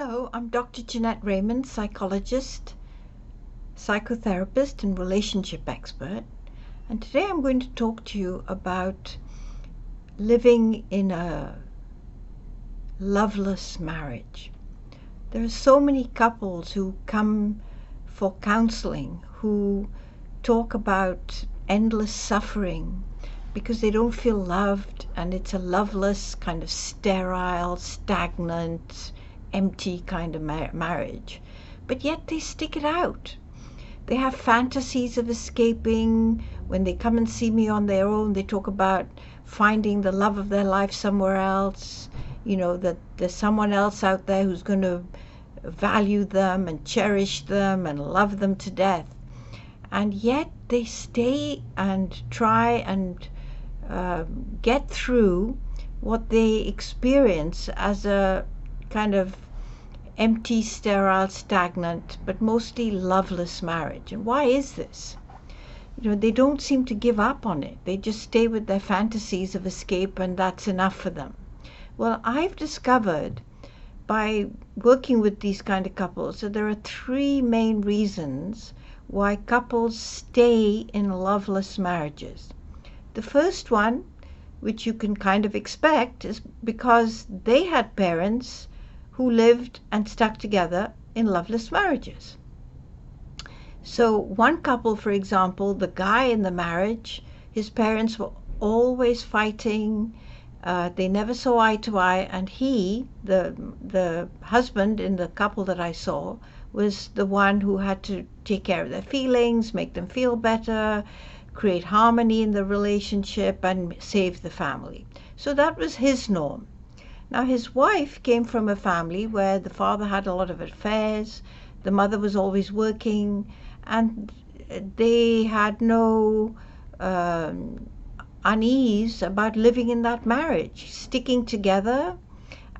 Hello, I'm Dr. Jeanette Raymond, psychologist, psychotherapist, and relationship expert. And today I'm going to talk to you about living in a loveless marriage. There are so many couples who come for counseling who talk about endless suffering because they don't feel loved, and it's a loveless, kind of sterile, stagnant, empty kind of marriage. But yet they stick it out. They have fantasies of escaping. When they come and see me on their own, they talk about finding the love of their life somewhere else, that there's someone else out there who's going to value them and cherish them and love them to death. And yet they stay and try and get through what they experience as a kind of empty, sterile, stagnant, but mostly loveless marriage. And why is this? They don't seem to give up on it. They just stay with their fantasies of escape, and that's enough for them. Well, I've discovered by working with these kind of couples that there are three main reasons why couples stay in loveless marriages. The first one, which you can kind of expect, is because they had parents who lived and stuck together in loveless marriages. So one couple, for example, the guy in the marriage, his parents were always fighting. They never saw eye to eye, and he, the husband in the couple that I saw, was the one who had to take care of their feelings, make them feel better, create harmony in the relationship, and save the family. So that was his norm. Now, his wife came from a family where the father had a lot of affairs, the mother was always working, and they had no unease about living in that marriage. Sticking together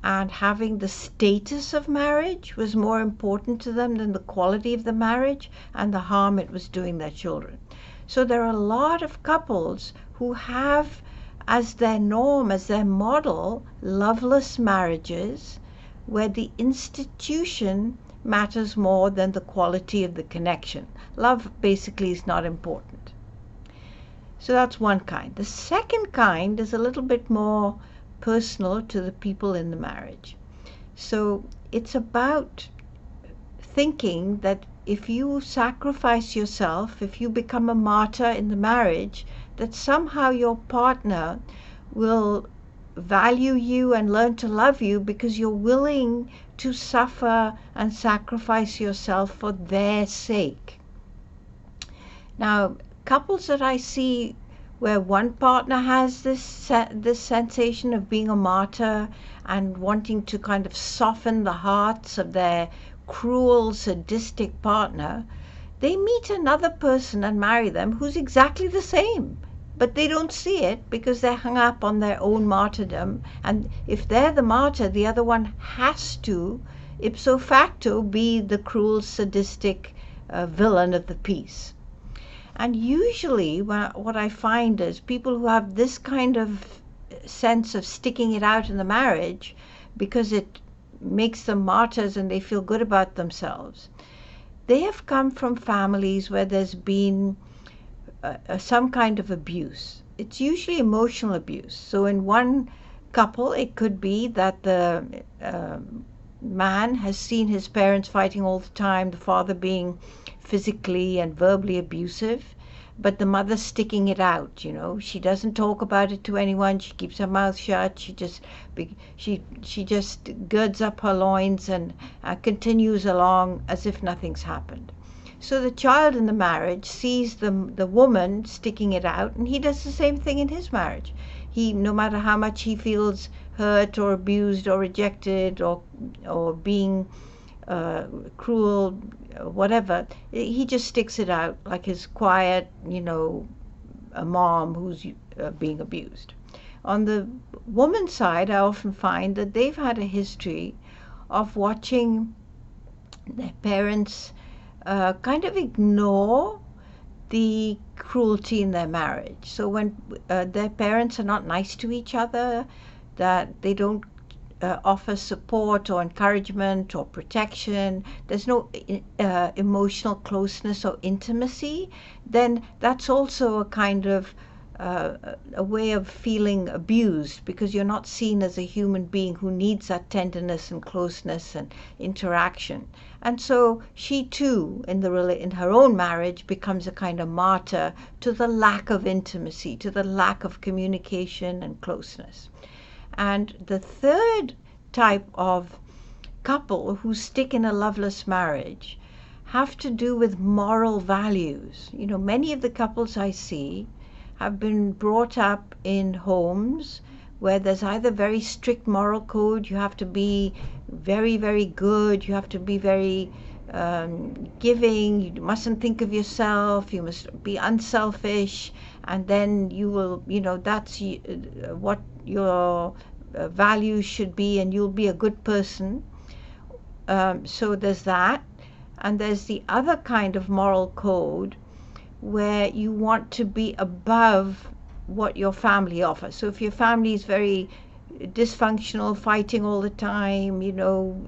and having the status of marriage was more important to them than the quality of the marriage and the harm it was doing their children. So there are a lot of couples who have as their norm, as their model, loveless marriages where the institution matters more than the quality of the connection. Love basically is not important. So that's one kind. The second kind is a little bit more personal to the people in the marriage. So it's about thinking that if you sacrifice yourself, if you become a martyr in the marriage, that somehow your partner will value you and learn to love you because you're willing to suffer and sacrifice yourself for their sake. Now, couples that I see where one partner has this sensation of being a martyr and wanting to kind of soften the hearts of their cruel, sadistic partner, they meet another person and marry them who's exactly the same. But they don't see it because they're hung up on their own martyrdom. And if they're the martyr, the other one has to, ipso facto, be the cruel, sadistic villain of the piece. And usually what I find is people who have this kind of sense of sticking it out in the marriage because it makes them martyrs and they feel good about themselves, they have come from families where there's been some kind of abuse. It's usually emotional abuse. So in one couple, it could be that the man has seen his parents fighting all the time, the father being physically and verbally abusive, but the mother sticking it out. She doesn't talk about it to anyone. She keeps her mouth shut. She just girds up her loins and continues along as if nothing's happened. So the child in the marriage sees the woman sticking it out, and he does the same thing in his marriage. No matter how much he feels hurt or abused or rejected or being cruel, whatever, he just sticks it out like his quiet, a mom who's being abused. On the woman's side, I often find that they've had a history of watching their parents kind of ignore the cruelty in their marriage. So when their parents are not nice to each other, that they don't offer support or encouragement or protection, there's no emotional closeness or intimacy, then that's also a kind of a way of feeling abused, because you're not seen as a human being who needs that tenderness and closeness and interaction. And so she too, in her own marriage, becomes a kind of martyr to the lack of intimacy, to the lack of communication and closeness. And the third type of couple who stick in a loveless marriage have to do with moral values. You know, many of the couples I see have been brought up in homes where there's either very strict moral code, you have to be very, very good, you have to be very giving, you mustn't think of yourself, you must be unselfish, and then you will, you know, that's what your values should be, and you'll be a good person. So there's that. And there's the other kind of moral code where you want to be above what your family offers. So if your family is very dysfunctional, fighting all the time, you know,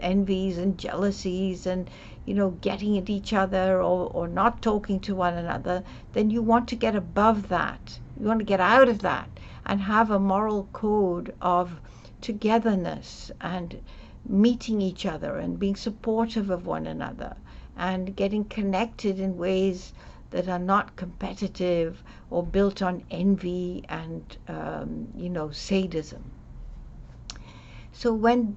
envies and jealousies and, you know, getting at each other or not talking to one another, then you want to get above that. You want to get out of that and have a moral code of togetherness and meeting each other and being supportive of one another and getting connected in ways that are not competitive or built on envy and, you know, sadism. So when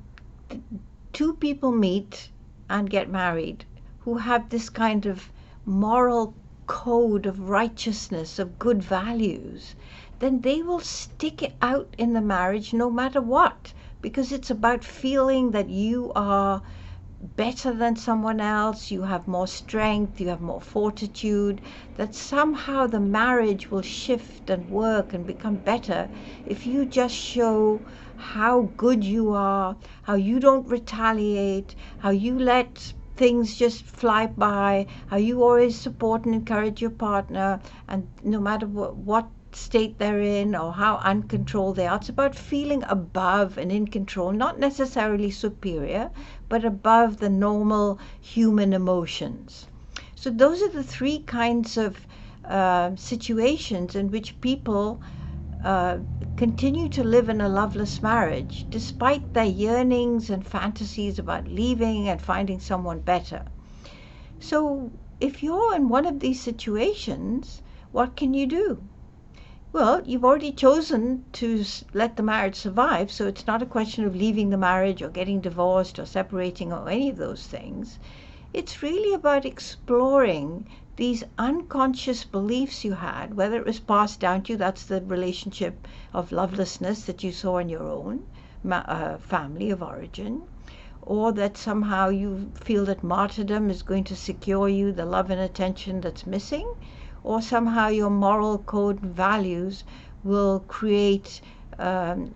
two people meet and get married who have this kind of moral code of righteousness, of good values, then they will stick it out in the marriage no matter what, because it's about feeling that you are better than someone else, you have more strength, you have more fortitude, that somehow the marriage will shift and work and become better if you just show how good you are, how you don't retaliate, how you let things just fly by, how you always support and encourage your partner, and no matter what state they're in or how uncontrolled they are. It's about feeling above and in control, not necessarily superior, but above the normal human emotions. So those are the three kinds of situations in which people continue to live in a loveless marriage despite their yearnings and fantasies about leaving and finding someone better. So if you're in one of these situations, what can you do? Well, you've already chosen to let the marriage survive, so it's not a question of leaving the marriage or getting divorced or separating or any of those things. It's really about exploring these unconscious beliefs you had, whether it was passed down to you, that's the relationship of lovelessness that you saw in your own family of origin, or that somehow you feel that martyrdom is going to secure you the love and attention that's missing, or somehow your moral code and values will create an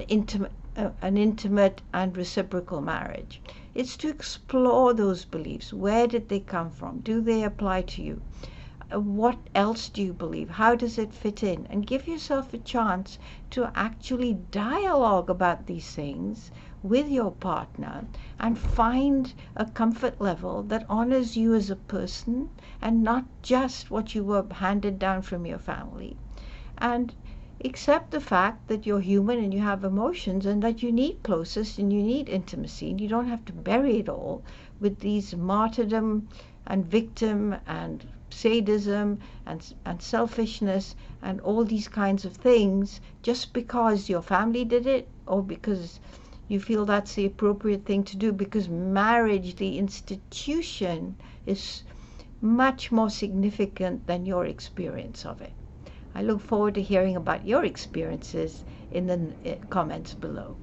intimate and reciprocal marriage. It's to explore those beliefs. Where did they come from? Do they apply to you? What else do you believe? How does it fit in? And give yourself a chance to actually dialogue about these things with your partner and find a comfort level that honors you as a person and not just what you were handed down from your family. And accept the fact that you're human and you have emotions and that you need closeness and you need intimacy, and you don't have to bury it all with these martyrdom and victim and sadism and selfishness and all these kinds of things just because your family did it or because you feel that's the appropriate thing to do, because marriage, the institution, is much more significant than your experience of it. I look forward to hearing about your experiences in the comments below.